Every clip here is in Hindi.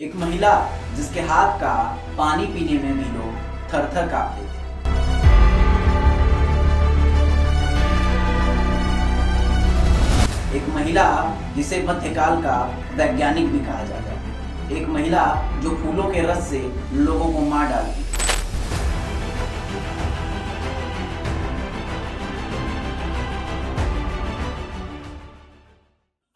एक महिला जिसके हाथ का पानी पीने में भी लोग थर-थर कांपते थे। एक महिला जिसे मध्यकाल का वैज्ञानिक भी कहा जाता है। एक महिला जो फूलों के रस से लोगों को मार डालती।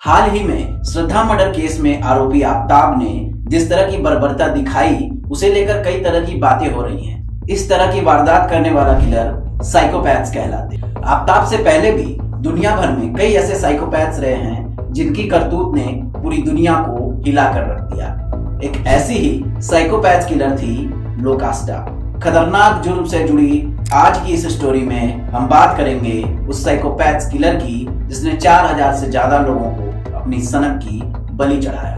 हाल ही में श्रद्धा मर्डर केस में आरोपी आफताब ने जिस तरह की बर्बरता दिखाई, उसे लेकर कई तरह की बातें हो रही हैं। इस तरह की वारदात करने वाला किलर साइकोपैथ्स कहलाते हैं। आफताब से पहले भी दुनिया भर में कई ऐसे साइकोपैथ्स रहे हैं जिनकी करतूत ने पूरी दुनिया को हिला कर रख दिया। एक ऐसी ही साइकोपैथ किलर थी लोकास्टा। खतरनाक जुर्म से जुड़ी आज की इस स्टोरी में हम बात करेंगे उस साइकोपैथ किलर की जिसने 4000 से ज्यादा लोगों को अपनी सनक की बलि चढ़ाया।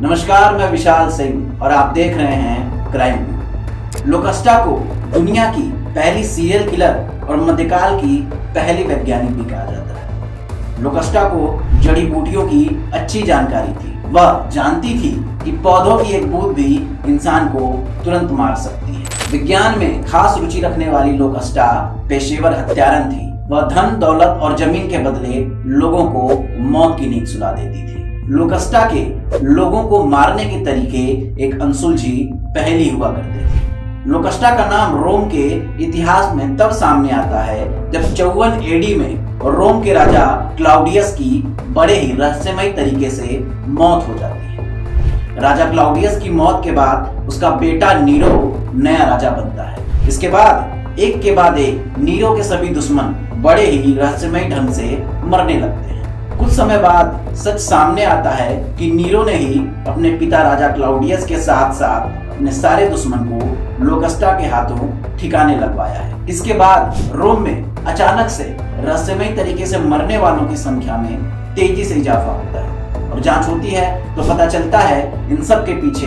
नमस्कार, मैं विशाल सिंह और आप देख रहे हैं क्राइम व्यू। लोकास्टा को दुनिया की पहली सीरियल किलर और मध्यकाल की पहली वैज्ञानिक भी कहा जाता है। लोकास्टा को जड़ी बूटियों की अच्छी जानकारी थी। वह जानती थी कि पौधों की एक बूंद भी इंसान को तुरंत मार सकती है। विज्ञान में खास रुचि रखने वाली लोकास्टा पेशेवर हत्यारन थी। वह धन, दौलत और जमीन के बदले लोगों को मौत की नींद सुला देती थी। लोकास्टा के लोगों को मारने के तरीके एक अनसुलझी पहेली हुआ करते थे। लोकास्टा का नाम रोम के इतिहास में तब सामने आता है जब 54 एडी में रोम के राजा क्लाउडियस की बड़े ही रहस्यमय तरीके से मौत हो जाती है। राजा क्लाउडियस की मौत के बाद उसका बेटा नीरो नया राजा बनता है। इसके बाद एक नीरो के सभी दुश्मन बड़े ही रहस्यमय ढंग से मरने लगते हैं। कुछ समय बाद सच सामने आता है कि नीरो ने ही अपने पिता राजा क्लाउडियस के साथ साथ अपने सारे दुश्मन को लोकास्टा के हाथों ठिकाने लगवाया है। इसके बाद रोम में अचानक से रहस्यमय तरीके से मरने वालों की संख्या में तेजी से इजाफा होता है और जांच होती है तो पता चलता है इन सब के पीछे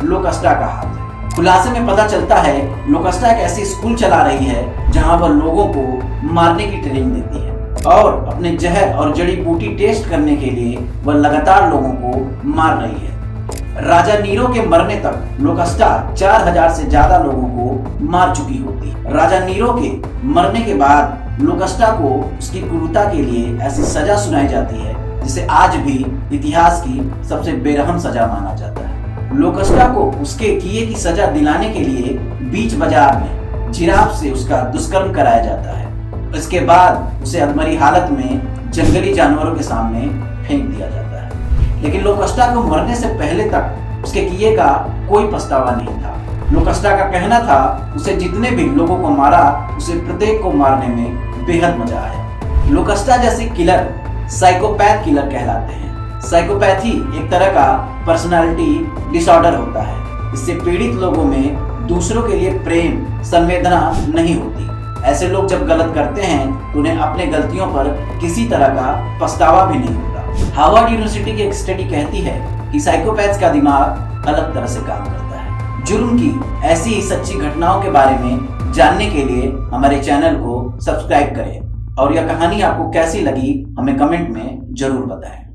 लोकास्टा का हाथ है। खुलासे में पता चलता है लोकास्टा एक ऐसी स्कूल चला रही है जहां वह लोगों को मारने की ट्रेनिंग देती है और अपने जहर और जड़ी बूटी टेस्ट करने के लिए वह लगातार लोगों को मार रही है। राजा नीरो के मरने तक लोकास्टा 4000 से ज्यादा लोगों को मार चुकी होती है। राजा नीरो के मरने के बाद लोकास्टा को उसकी क्रूरता के लिए ऐसी सजा सुनाई जाती है जिसे आज भी इतिहास की सबसे बेरहम सजा माना जाता है। लोकास्टा को उसके किए की सजा दिलाने के लिए बीच बाजार में जिराफ से उसका दुष्कर्म कराया जाता है। इसके बाद उसे अधमरी हालत में जंगली जानवरों के सामने फेंक दिया जाता है। लेकिन लोकास्टा को मरने से पहले तक उसके किए का कोई पछतावा नहीं था। लोकास्टा का कहना था उसे जितने भी लोगों को मारा उसे प्रत्येक को मारने में बेहद मजा आया। लोकास्टा जैसे किलर साइकोपैथ किलर कहलाते हैं। साइकोपैथी एक तरह का पर्सनालिटी डिसऑर्डर होता है। इससे पीड़ित लोगों में दूसरों के लिए प्रेम, संवेदना नहीं होती। ऐसे लोग जब गलत करते हैं तो उन्हें अपने गलतियों पर किसी तरह का पछतावा भी नहीं होता। हार्वर्ड यूनिवर्सिटी की एक स्टडी कहती है कि साइकोपैथ्स का दिमाग अलग तरह से काम करता है। जुर्म की ऐसी ही सच्ची घटनाओं के बारे में जानने के लिए हमारे चैनल को सब्सक्राइब करें और यह कहानी आपको कैसी लगी हमें कमेंट में जरूर बताएं।